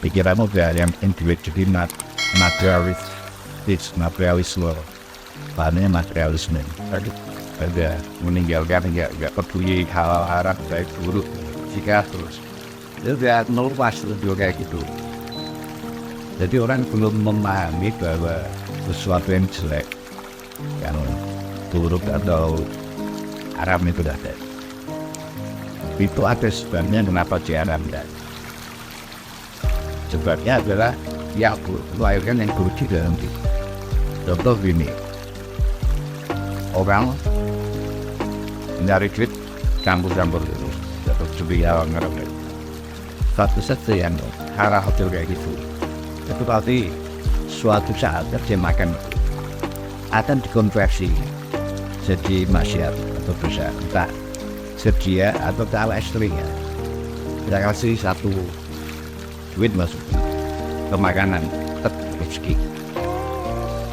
pikiranmu udah yang individu jadi materialisme, bahannya materialisme. Ada meninggalkan nggak peduli hal harap baik buruk jika terus itu udah melupas juga kayak gitu. Jadi orang belum memahami bahwa sesuatu yang jelek, yang buruk atau haram itu ada. Itu ada sebabnya kenapa diharamkan. Sebabnya adalah yang melahirkan yang buruk di dalam diri. Contoh gini, orang mencari duit campur-campur dulu, atau juga ngerem. Satu saja yang hara hotel kayak gitu, itu pasti suatu saat dia makan akan dikonversi jadi maksiat atau dosa, entah sedia atau ala istrinya. Kita kasih satu duit masuk ke makanan, tetap rezeki.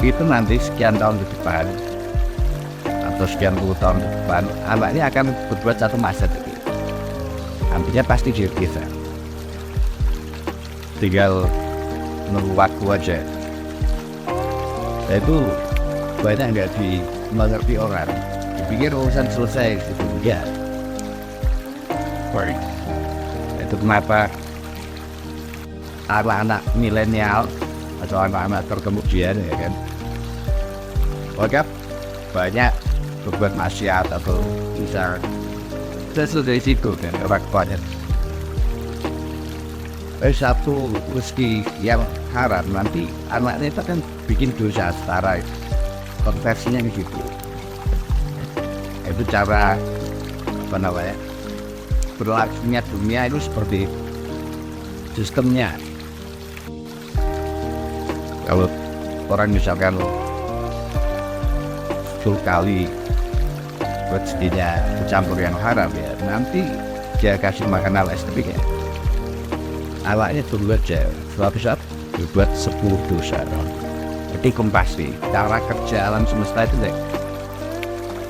Itu nanti sekian tahun ke depan atau sekian puluh tahun ke depan, anaknya akan berbuat satu maksiat itu. Artinya pasti dia bisa. Tinggal menunggu waktu aja. Itu banyak nggak dimengerti orang. Dipikir urusan selesai gitu, enggak. Itu kenapa anak-anak milenial atau anak-anak terkemudian ya kan, maka banyak berbuat maksiat atau misal sesudah situ kan orang banyak. Satu rezeki yang haram nanti anaknya itu kan bikin dosa setara, konversinya gitu. Itu cara apa namanya berlakunya dunia itu seperti itu sistemnya. Kalau orang misalkan 10 kali rezekinya bercampur yang haram ya, nanti dia kasih makan ala istrinya, awalnya dulu aja suatu saat berbuat 10 dosa. Jadi pasti cara kerja alam semesta itu deh.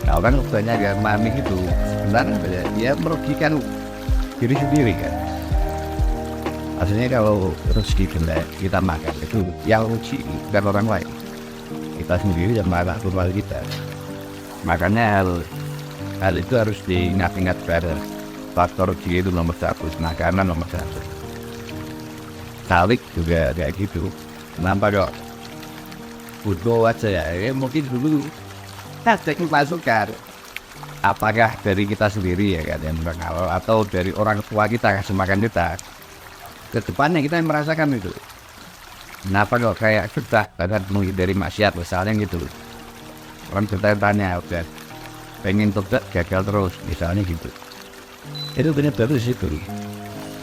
Nah, orang banyak yang memahami itu sebenarnya dia merugikan diri sendiri kan. Aslinya kalau rezeki kita makan itu yang rugi dan orang lain, kita sendiri yang marah keluar kita. Makanya hal itu harus diingat-ingat pada faktor rezeki itu nomor satu, makanan nomor satu. Salik juga kayak gitu. Kenapa kok butuh aja ya? Mungkin dulu teknik masukan. Apakah dari kita sendiri ya kan yang mengalau atau dari orang tua kita kasih makan kita? Kedepannya kita yang merasakan itu. Kenapa kok kayak kita kadang menghindari maksiat misalnya gitu. Orang kita tanya udah pengen tobat gagal terus misalnya gitu. Itu benar-benar di situ.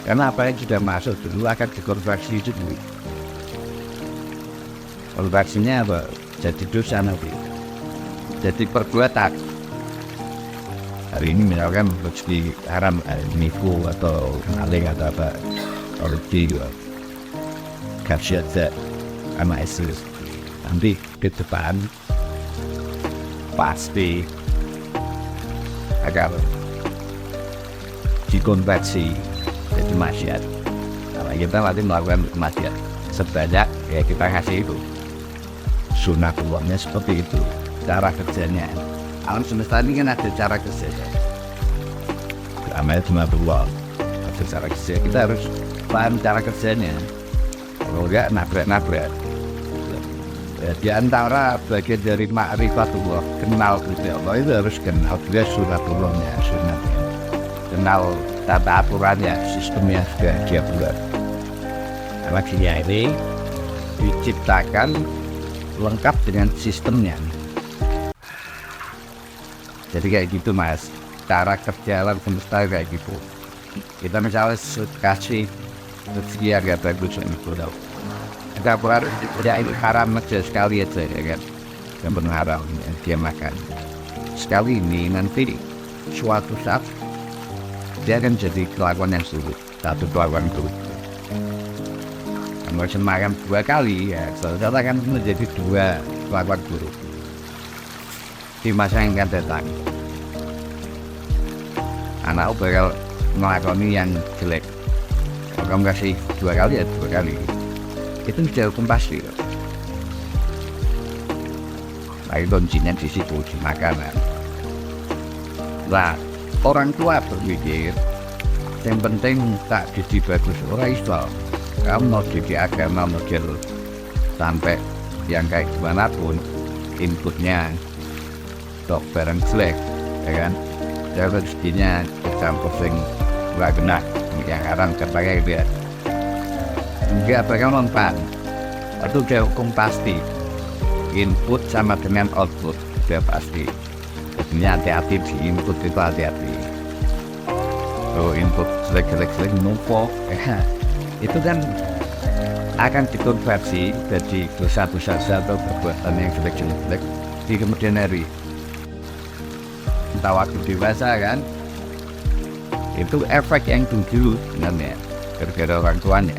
Karena apa yang sudah masuk dulu akan dikonversi itu dulu. Konversinya apa? Jadi dosa nanti. Jadi perbuatan. Hari ini misalkan rezeki haram, nipu atau maling atau apa. Ordi juga kasih aja sama istri. Nanti ke depan pasti akan dikonversi jadi maksiat. Karena kita nanti melakukan maksiat sebanyak ya kita kasih itu. Sunnah Allahnya seperti itu cara kerjanya. Alam semesta ini kan ada cara kerjanya. Namanya Sunnah Allah. Ada cara kerja, kita harus paham cara kerjanya. Kalau enggak nabrak-nabrak ya, di antara bagian dari ma'rifatullah, kenal Gusti Allah itu harus kenal juga sunatullahnya, sunatnya, kenal tata aturannya, sistemnya sudah dia buat. Karena dunia ini diciptakan lengkap dengan sistemnya. Jadi kayak gitu mas, cara kerja alam semesta kayak gitu. Kita misalnya kasih rezeki agak bagus itu tau. Kita harus tidak ini haram aja sekali aja ya kan. Yang penuh haram ya, dia makan. Sekali ini nanti suatu saat dia akan jadi kelakuan yang sulit. Satu kelakuan itu. Kalau makan 2 kali ya, saudara akan menjadi 2 kelakuan buruk di masa yang akan datang. Anak bakal melakoni yang jelek. kamu kasih 2 kali ya 2 kali, itu sudah hukum pasti. Nah itu kuncinya di situ, di makanan. Nah orang tua berpikir yang penting tak didik bagus, orang Islam kamu mau didik agama model sampai yang kayak gimana pun inputnya tok bareng jelek, ya kan? Jadi rezekinya campur sing nggak kena yang haram terpakai gitu ya. Enggak bakal mempan. Itu udah hukum pasti. Input sama dengan output udah pasti. Jadinya hati-hati di input itu hati-hati. Kalau input jelek-jelek numpuk, itu kan akan dikonversi jadi dosa-dosa atau perbuatan yang jelek-jelek di kemudian hari. Entah waktu dewasa kan, itu efek yang dulu sebenarnya gara-gara orang tuanya.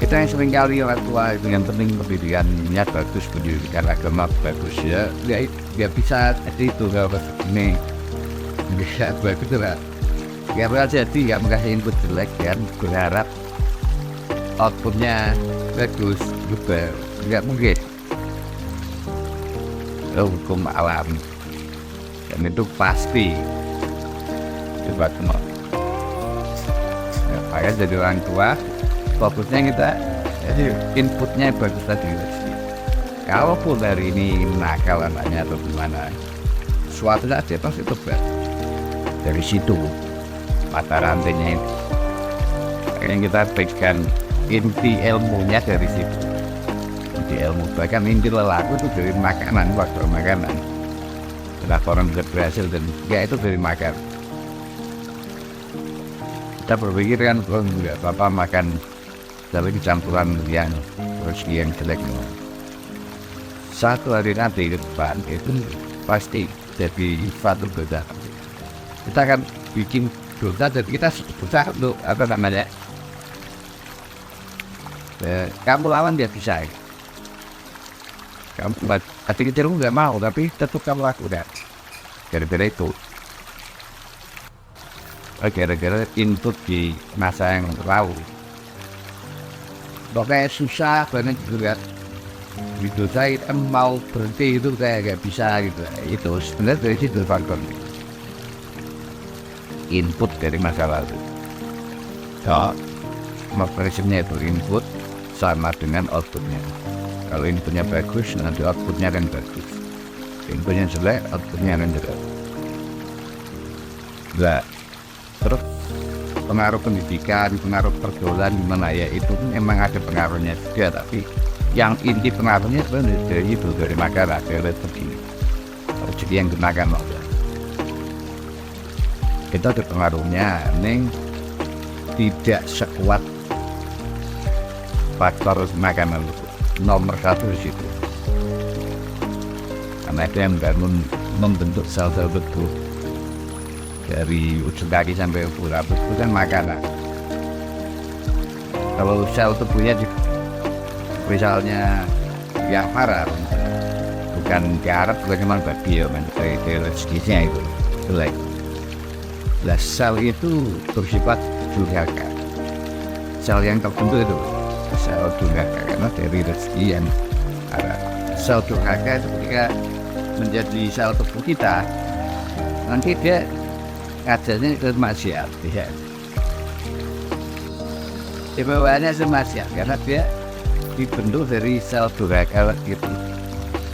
Kita yang sering kali orang tua itu yang penting pendidikannya bagus, pendidikan agama bagus ya, dia bisa jadi itu kalau ini nggak bagus lah. Nggak bakal jadi, nggak mengasih input jelek kan, berharap outputnya bagus juga nggak mungkin. Itu hukum alam dan itu pasti. Coba kenal. Makanya jadi orang tua fokusnya kita jadi inputnya bagus tadi. Kalaupun dari ini nakal anaknya atau gimana, suatu saat dia pasti tobat. Dari situ mata rantainya itu. Makanya kita pegang inti ilmunya dari situ. Inti ilmu bahkan inti lelaku itu dari makanan, faktor makanan. Kenapa orang bisa berhasil dan enggak itu dari makan. Kita berpikir kan kalau enggak apa-apa makan tapi campuran yang rezeki yang jelek. Satu hari nanti ke depan itu pasti jadi suatu dosa. Kita akan bikin dosa dan kita dosa untuk apa namanya? Kamu lawan dia bisa. Kamu hati kecil nggak mau tapi tetap kamu lakukan. Gara-gara itu. Gara-gara input di masa yang lalu. Pokoknya susah banget juga. Gitu saya mau berhenti itu kayak gak bisa gitu. Itu sebenarnya dari situ faktor. Input dari masa lalu. So, prinsipnya itu input sama dengan outputnya. Kalau inputnya bagus, nanti outputnya akan bagus. Inputnya jelek, outputnya akan jelek. Nah, terus pengaruh pendidikan, pengaruh pergaulan gimana ya itu memang ada pengaruhnya juga, tapi yang inti pengaruhnya sebenarnya dari itu, dari makanan, dari rezeki yang gunakan loh. Itu ada pengaruhnya, neng tidak sekuat faktor makanan itu. Nomor 1 di situ. Karena itu yang membentuk sel-sel tubuh dari ujung kaki sampai rambut itu kan makanan. Kalau sel tubuhnya misalnya yang haram, bukan diharap bagaimana babi ya, dari rezekinya itu jelek. Nah, sel itu bersifat durhaka. Sel yang terbentuk itu sel durhaka karena dari rezeki yang haram. Sel durhaka itu ketika menjadi sel tubuh kita, nanti dia kadarnya ke maksiat, ya. Dibawaannya semaksiat karena dia dibentuk dari sel durhaka gitu.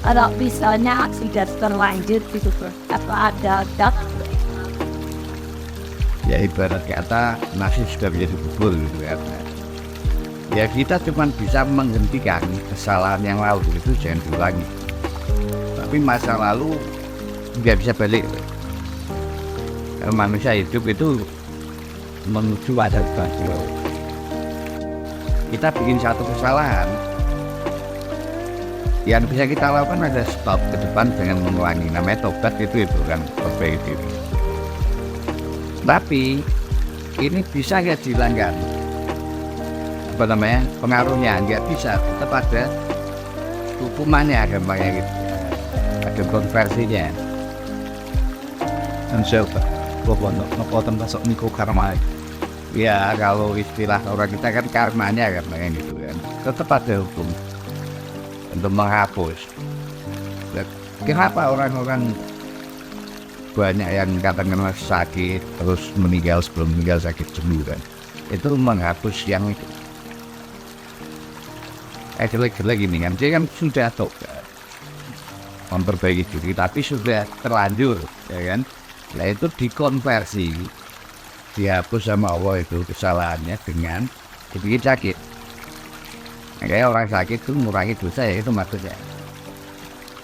Ada misalnya sudah terlanjur gitu apa ada Ya ibarat kata nasi sudah menjadi bubur gitu ya. Ya kita cuma bisa menghentikan kesalahan yang lalu itu jangan diulangi. Tapi masa lalu nggak bisa balik. Manusia hidup itu menuju pada bahagia. Kita bikin satu kesalahan, yang bisa kita lakukan adalah stop ke depan dengan mengulangi. Namanya tobat itu kan perbaiki. Tapi ini bisa nggak dihilangkan? Apa namanya? Pengaruhnya nggak bisa. Tetap ada hukumannya, gampangnya gitu. Ada konversinya. Dan siapa? Bapak nak potong masuk niko karmai. Ya kalau istilah orang kita kan karmanya kan kayak gitu kan. Tetap ada hukum untuk menghapus. Dan kenapa orang-orang banyak yang katakanlah sakit terus meninggal sebelum meninggal sakit sembuh kan? Itu menghapus yang itu. Jelek-jelek ini kan, dia kan sudah tobat memperbaiki diri tapi sudah terlanjur ya kan. Nah itu dikonversi, dihapus sama Allah itu kesalahannya dengan dibikin sakit. Kayak orang sakit itu mengurangi dosa ya, itu maksudnya.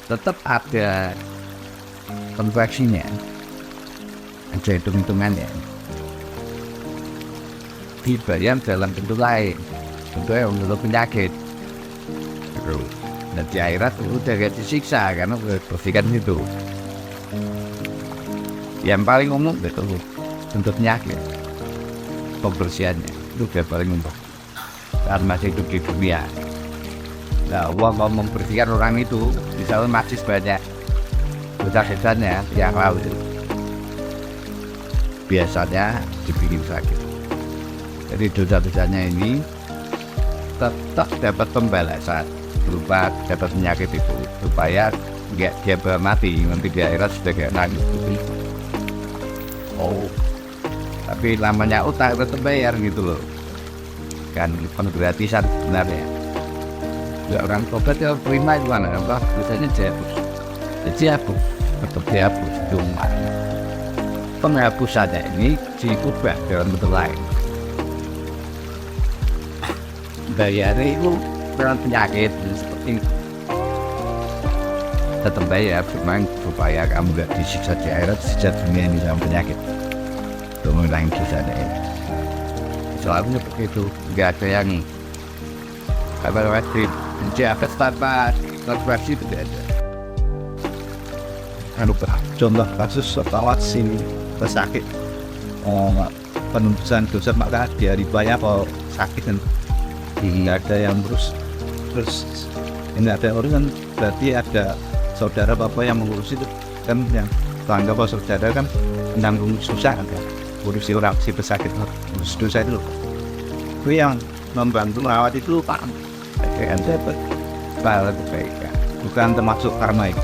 Tetap ada konversinya, ada hitung-hitungannya, dibayar dalam bentuk lain, bentuknya untuk penyakit. Dan di akhirat udah gak disiksa karena bersihkan itu. Yang paling umum itu bentuk penyakit, pembersihannya itu udah paling umum saat masih hidup di dunia. Nah Allah mau membersihkan orang itu, misalnya masih banyak dosa-dosanya yang lalu, biasanya dibikin sakit. Jadi dosa-dosanya ini tetap dapat pembalasan berupa dapat penyakit itu, supaya nggak dia mati nanti di akhirat sudah kayak nangis. Oh, tapi namanya utang tetap bayar gitu loh, kan penggratisan sebenarnya. Ya orang tobat ya terima itu mana, apa biasanya dihapus, dihapus, tetap dihapus. Cuma penghapusannya ini diubah dalam bentuk lain. Bayarnya itu dengan penyakit seperti itu. Tetap bayar, cuma supaya kamu gak disiksa di akhirat, disiksa dunia ini sama penyakit untuk mengurangi dosanya ini. Soalnya begitu, gak ada yang kabar wajib menjabat tanpa konversi, tidak ada. Contoh kasus pesawat sini pesakit, penembusan dosa maka dia dibayar kalau sakit dan tidak ada yang terus ini ada orang kan, berarti ada saudara bapak yang mengurus itu kan, yang tangga bapak saudara kan menanggung susah kan, urusi orang si pesakit urus dosa itu yang membantu merawat itu Pak dapat pahala kebaikan, bukan termasuk karma itu.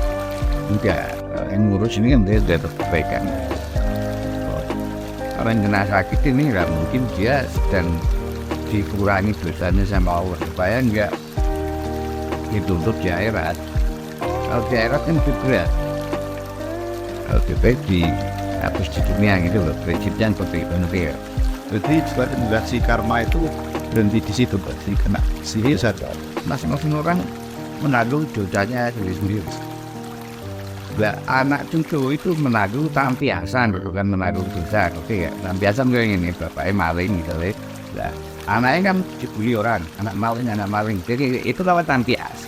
Enggak, yang ngurus ini kan dia dapat kebaikan. Orang yang kena sakit ini nggak mungkin dia sedang dikurangi dosanya sama Allah supaya enggak dituntut di akhirat. Kalau di akhirat kan lebih berat, kalau lebih baik dihapus di dunia gitu loh, prinsipnya seperti itu nanti ya. Jadi si karma itu berhenti di situ, berarti kena sihir saja. Masing-masing orang menanggung dosanya sendiri-sendiri. Nah, anak cucu itu menanggung tampiasan, bukan menanggung dosa. Oke ya, tampiasan kayak gini, bapaknya maling gitu ya. Nah, anaknya kan dibully orang, anak maling. Jadi itu lewat tampias.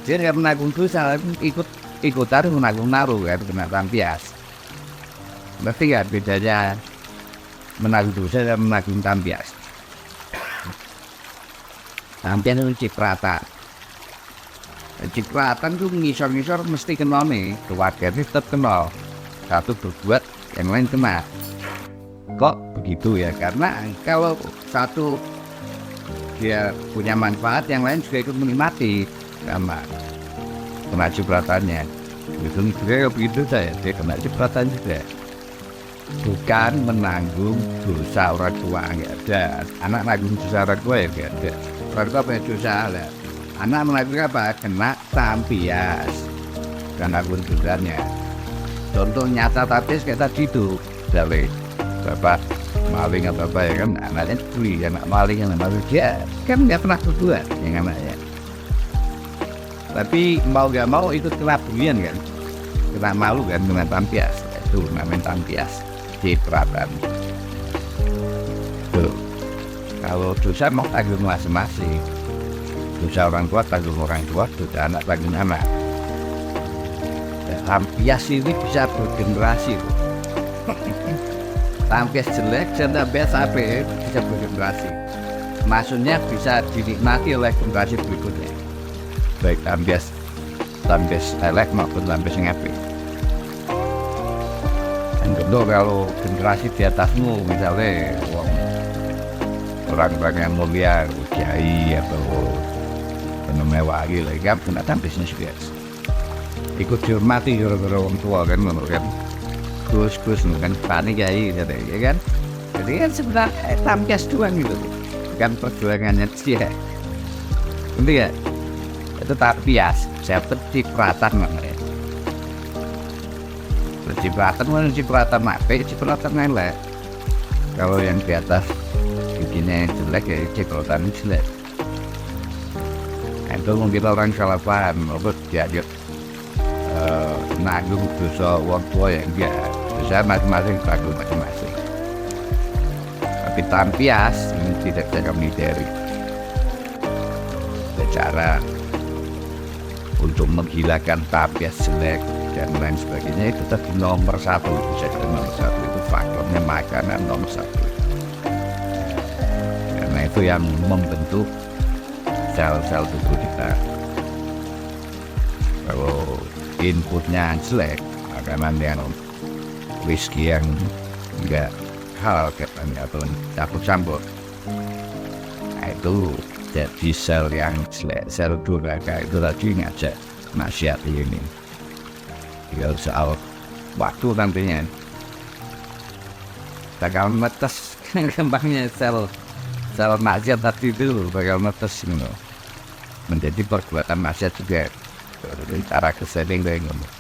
Dia nggak menanggung dosa, ikutan menanggung naruh kan, kena tampias. Berarti ya bedanya menanggung dosa dan menanggung tampias. Tampias itu cipratan. Cipratan tuh ngisor-ngisor mesti kenal nih, keluarga ini tetap kenal. Satu berbuat, yang lain kena. Kok begitu ya? Karena kalau satu dia punya manfaat, yang lain juga ikut menikmati sama kena cipratannya. Itu juga begitu saya, dia kena cipratan juga. Bukan menanggung dosa orang tua, nggak ada. Anak nanggung dosa orang tua ya nggak ada. Orang tua punya dosa lah. Anak menanggung apa? Kena tampias, karena nanggung dosanya. Contoh nyata tampias kayak tadi itu, dari bapak maling apa ya kan, anaknya dibully, anak maling anak maling, dia kan nggak pernah berbuat yang anaknya. Tapi mau gak mau ikut kena bulian kan, kena malu kan dengan tampias. Itu namanya tampias, cipratan. Tuh, kalau dosa mau tanggung masing-masing. Dosa orang tua tanggung orang tua, dosa anak tanggung anak. Tampias ini bisa bergenerasi. Tampias jelek dan tampias apik bisa bergenerasi. Maksudnya bisa dinikmati oleh generasi berikutnya. Baik tampias elek maupun tampias yang apik. Yang kedua, kalau generasi di atasmu misalnya orang-orang yang mulia, kiai atau mewah gitu kan, ternyata bisnis biasa. Ikut dihormati gara-gara orang tua kan, menurut kan. Gus kan, panik kiai gitu ya kan. Jadi kan sebenarnya tampias doang gitu, kan perjuangannya dia. Nanti ya, itu tampias, seperti cipratan namanya. Cipratan mati, cipratan elek. Kalau yang di atas bikinnya yang jelek ya cipratan jelek. Itu mungkin orang salah paham, terus diajak nanggung dosa orang tua yang dia dosa masing-masing tanggung masing-masing. Tapi tampias ini tidak bisa kami hindari. Cara untuk menghilangkan tampias jelek dan lain sebagainya itu tadi nomor satu, bisa jadi nomor satu itu faktornya makanan nomor satu. Karena itu yang membentuk sel-sel tubuh kita. Kalau inputnya jelek, makanan yang whisky yang enggak halal katanya atau campur-campur, nah itu jadi sel yang jelek, sel durhaka itu tadi ngajak nasihat ini. Tinggal soal waktu nantinya bakal metes kembangnya sel maksiat tadi itu bakal metes gitu. Menjadi perbuatan maksiat juga dari cara keseling dari ngomong.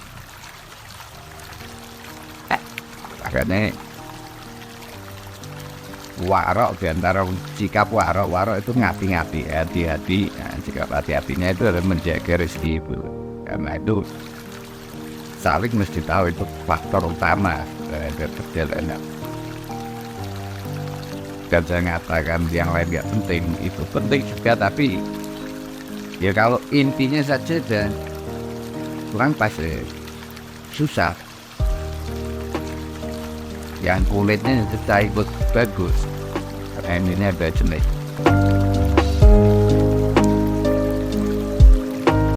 Makanya warok diantara sikap warok itu ngati-ngati, hati-hati. Nah, sikap hati-hatinya itu adalah menjaga rezeki itu. Karena itu saling mesti tahu itu faktor utama dari perjalanan. Dan saya mengatakan yang lain nggak penting, itu penting juga, tapi ya kalau intinya saja dan kurang pas susah. Yang kulitnya sudah ikut bagus, karena ini ada jenis.